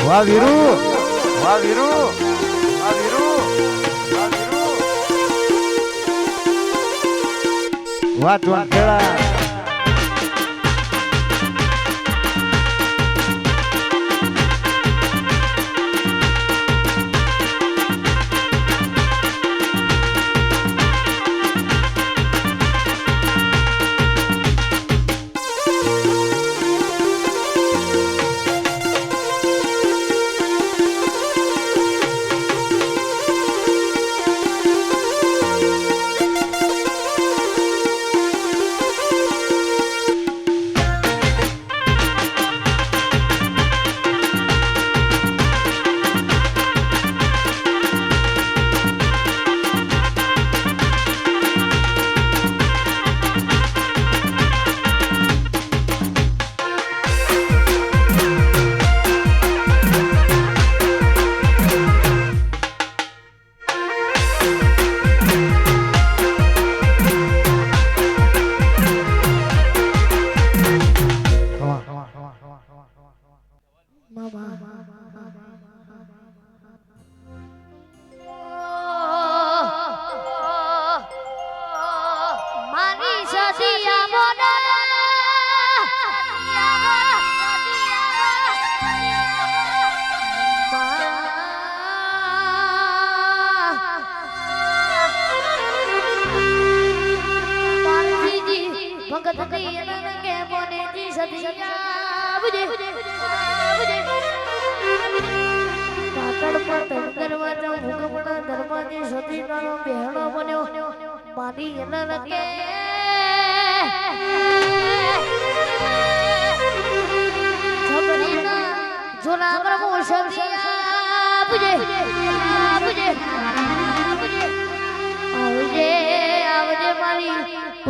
વાહ વીરુ વાહ વીરુ વાહ વીરુ વાહ વીરુ વાહ તું ખેડા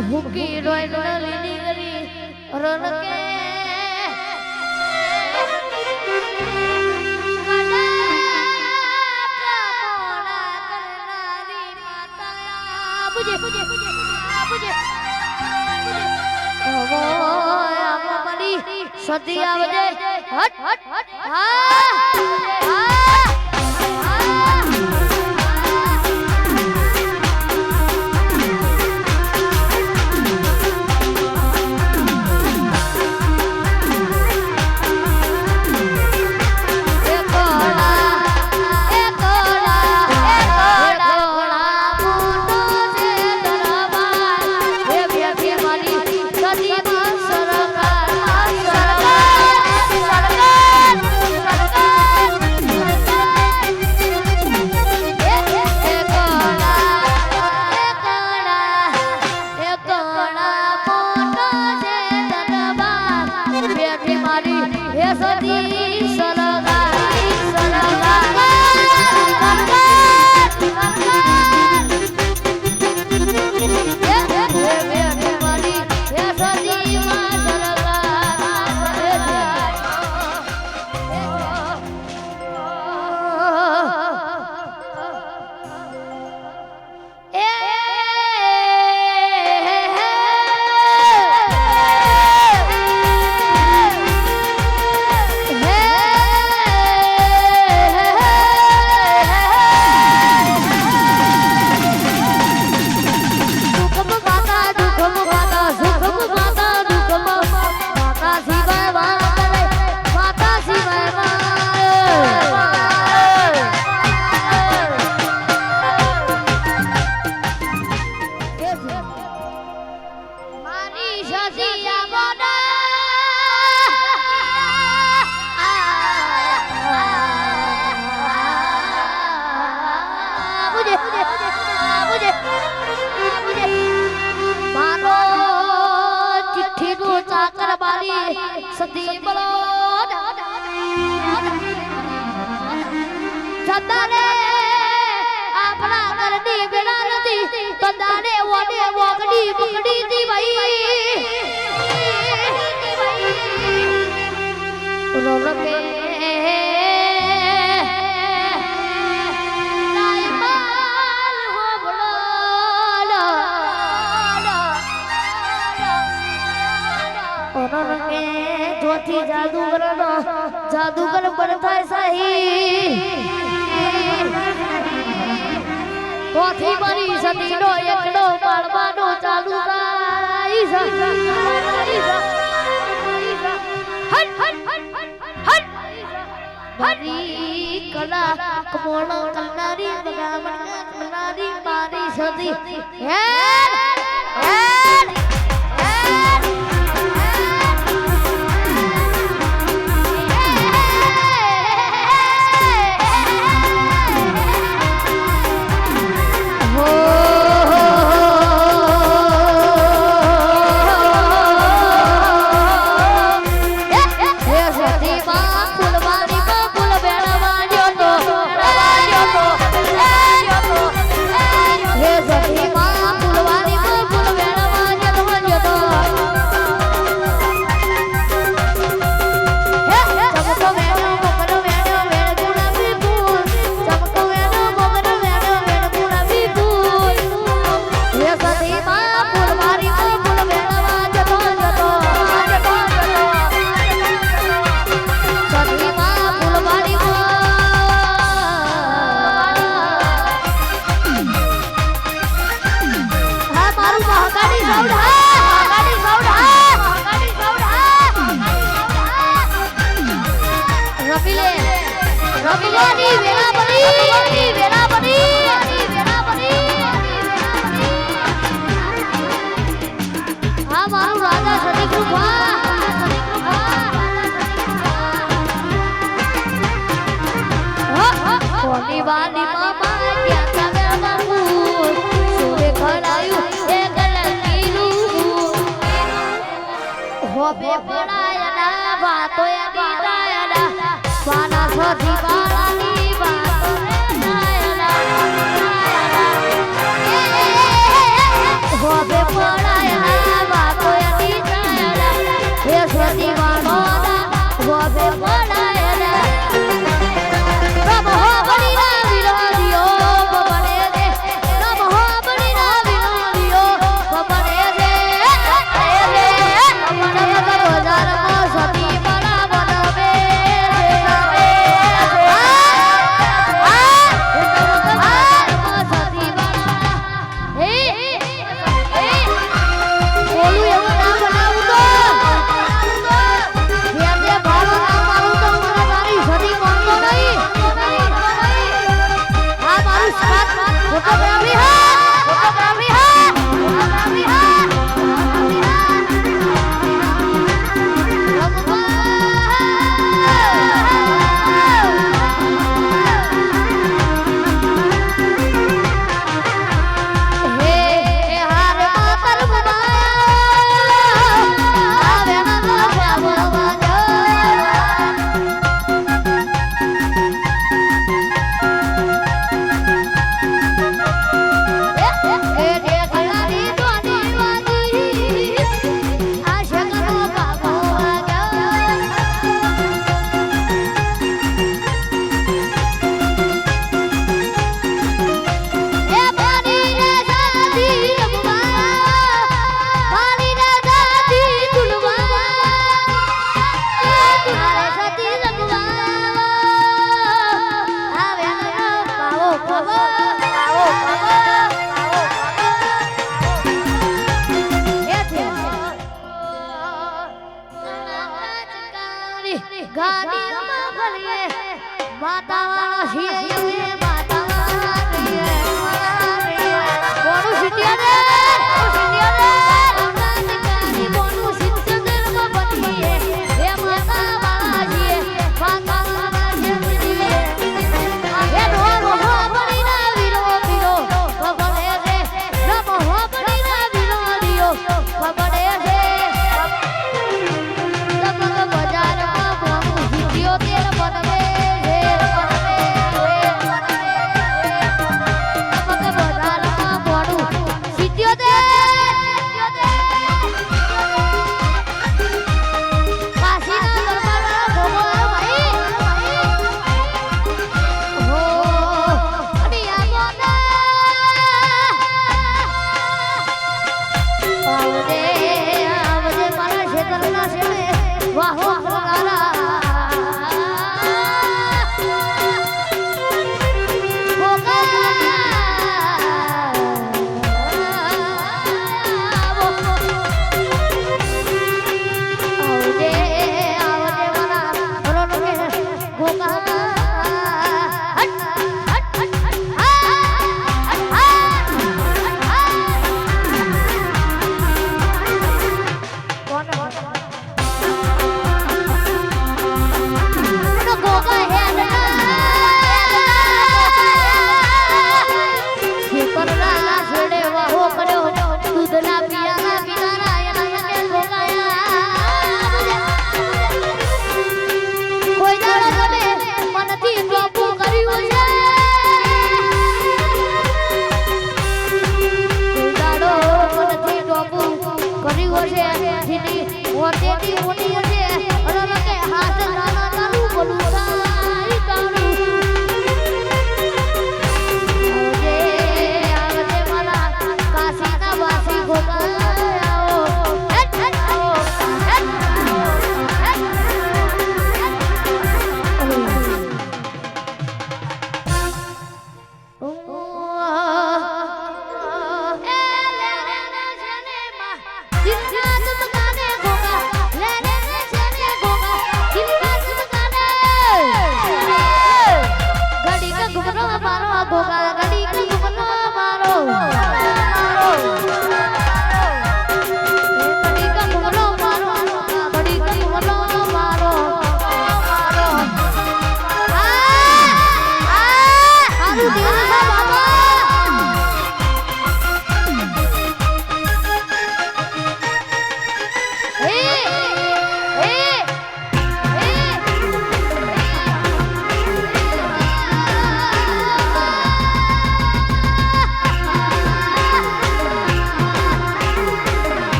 ભૂકી રોય લીલી ગરી રન કે સદી આવજે હટ હટ હટ હા સદી બોલો સદાને આપણા ઘરની બેડા નથી સદાને ઓને વગડી પકડી દી ભાઈ રોલકે જાદूगर पर થાય સહી ચોથી મારી સતીનો એકડો પાડવાનો ચાલુ થાય છે. મારી કલા કમોણો કરનારી બગાવણ કરનારી મારી સતી હેડ હેડ હેડ હોબે પડાયના વાતો એની દાયના વાના સોથી વાળાની વાતો હોબે પડાયના વાતો એની દાયના એ સોથી વાળોના હોબે પડાયના રબ હો બનીના વિરોધીઓ બને દે રબ હો બનીના વિરોધીઓ બને દે ગાડીમાં ભરીએ માતાવાળા છીએ માતાવાળા છીએ કોનું સિટિયા રે કોનું સિટિયા બનીએ હે માતાવાળા છીએ માતાવાળા છીએ હે રો રો બનીના વીરો વીરો ભગણે રે રમ હો બનીના વીરો વીરો ભગણે રે બજારમાં તેર બનવે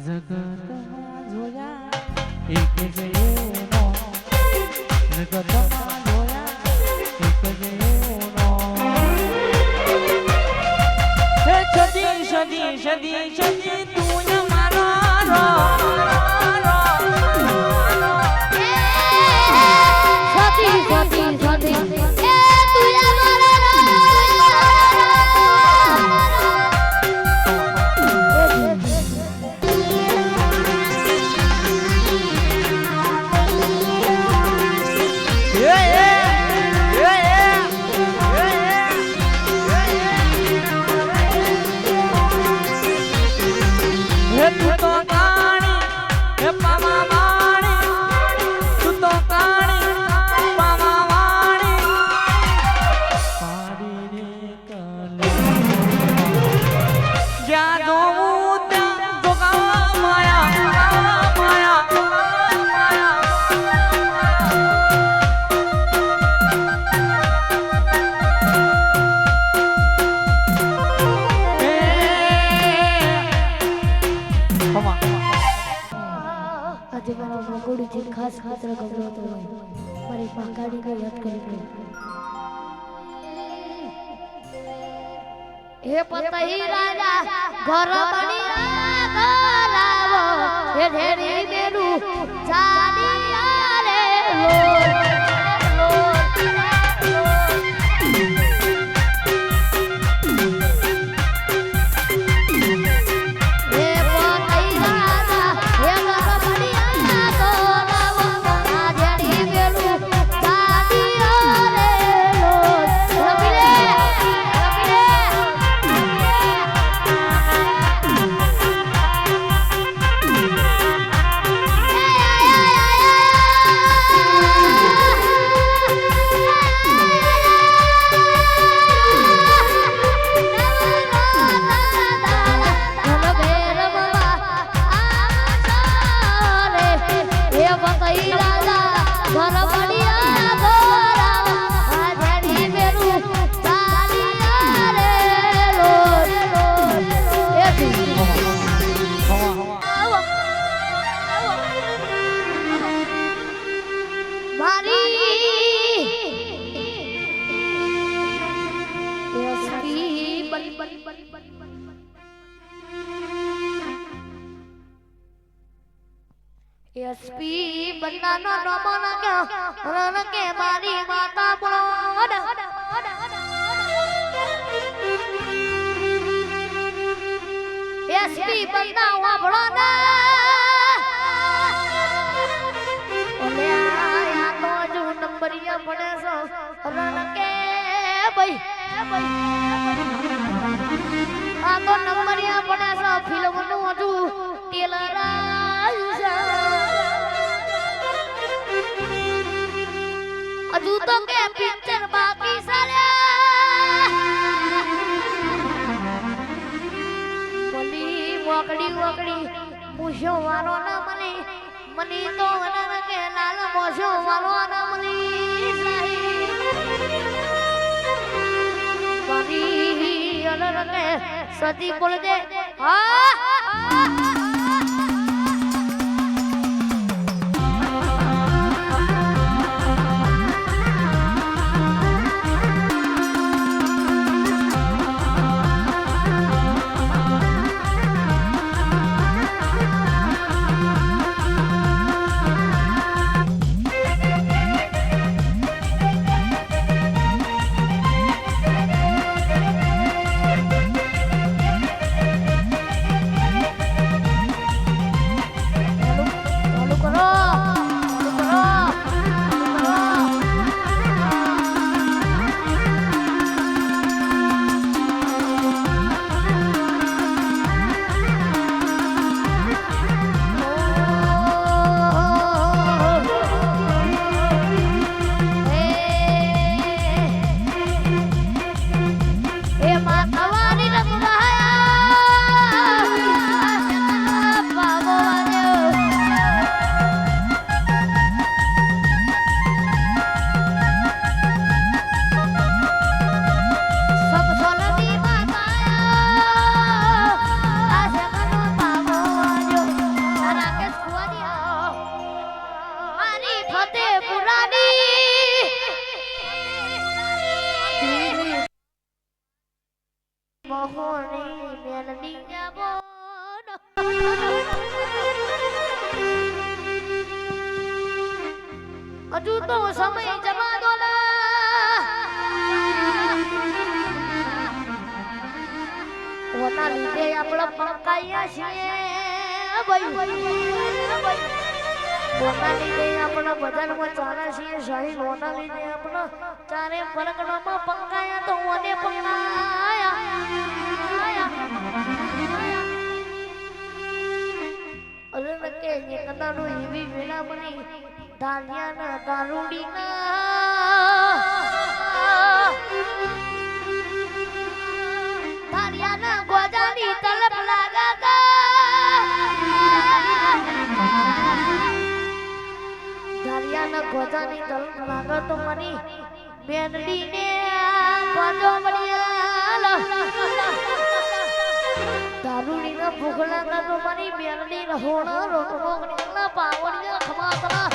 જગતમાં જોયા એક જેવો જગતમાં જોયા એક જેવો હે સદી સદી સદી સદી તું ન મારો સતી સતી સતી એ તુયા મારા તું તો કાણી હે પામા વાણી તું તો કાણી પામા વાણી પાડી રે કલે જ્યાં જોઉં ત્યાં જોગાવા માયા માયા આજે મારા મગોડીથી ખાસ ખાતર ગભરાતો હોય મારી પાંગાડીને યાદ કરી ગઈ હે પતઈ રાજા ઘર બની ગરાવો હે ઢેરી મેરું જાનિયા રે એસપી બંનાનો નમન કે મારી માતા બોડ એસપી બંના વાભળો ના ઓલે આ તો જો નંબરિયા પડે છો રન કે ભાઈ આ તો નંબરિયા પડે છો ફિલ્મ નું હતું ટેલર હજુ તો કે પિક્ચર બાકી સાલ્યા બોલી વકડી પૂછો વારો ના મની તો વનન કે લાલ મોછો વારો ના મની મારી અલર કે સતી બોલ દે હા હજુ તો સમય જવા દો ઓના લીધે આપણે પંકાયા છીએ ઓના લીધે આપણે બજારમાં ચાલે છીએ સાહેબ ઓના લીધે આપણે ચારે પરગણામાં પંકાયા તો ઓને પંકાયા અરે કે એકદાનો એવી વેલા બની ધાન્યાના દારૂડીના ધાન્યાના ગોજાની તલપ લાગાતા ધાન્યાના ગોજાની તલપ લાગતો મની બેનડીને ગોજો મળ્યા દારૂડીના ભૂખ લાગતો મની બેનડી રહોણા રોટલો ના પાવડિયા ખમાતરા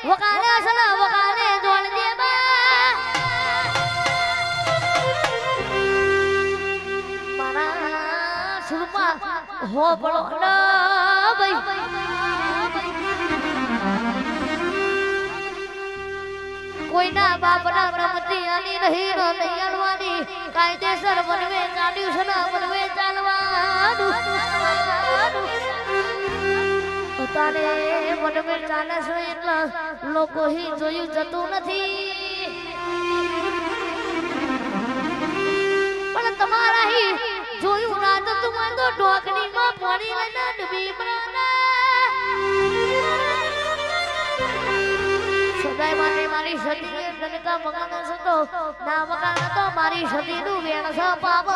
વકાલે સલા વકાલે જોડજે બા મારા સુરપા હો પડો ભાઈ કોઈના બાપના નમતી આની નહીં નો દયાળવાની કાયદેસર બનવે ચાલ્યું છે ના બનવે ચાલવાનું તારે બનવે ચાલે છે એટલા લોકો હી જોયું જતું નથી પણ તમારા હી જોયું ના જતું હોય તો ઢોકણીમાં પાણી લઈને ડૂબી સદાય માટે મારી સતી નનકા મકાન સતો ના મકાન તો મારી સતી નું વેણ સપાવ